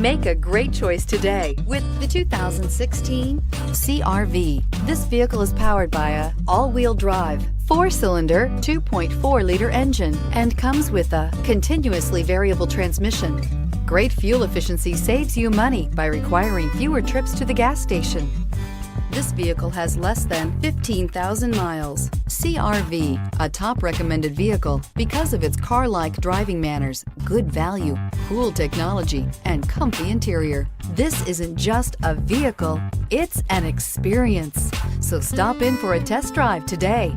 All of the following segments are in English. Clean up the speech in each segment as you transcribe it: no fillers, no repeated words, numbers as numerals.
Make a great choice today with the 2016 CR-V. This vehicle is powered by a all-wheel drive, 4-cylinder, 2.4-liter engine and comes with a continuously variable transmission. Great fuel efficiency saves you money by requiring fewer trips to the gas station. This vehicle has less than 15,000 miles. CR-V, a top recommended vehicle because of its car-like driving manners, good value, cool technology, and comfy interior. This isn't just a vehicle, it's an experience. So stop in for a test drive today.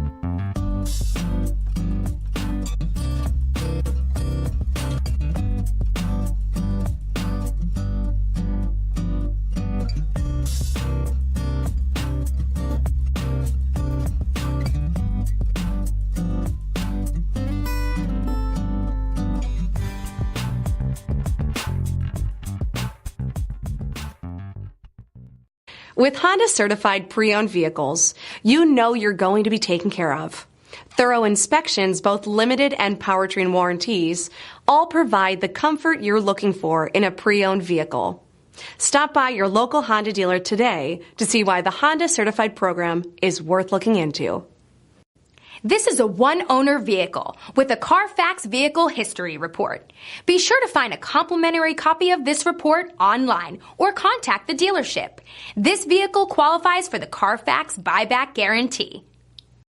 With Honda certified pre-owned vehicles, you know you're going to be taken care of. Thorough inspections, both limited and powertrain warranties, all provide the comfort you're looking for in a pre-owned vehicle. Stop by your local Honda dealer today to see why the Honda certified program is worth looking into. This is a one-owner vehicle with a CARFAX Vehicle History Report. Be sure to find a complimentary copy of this report online or contact the dealership. This vehicle qualifies for the CARFAX Buyback Guarantee.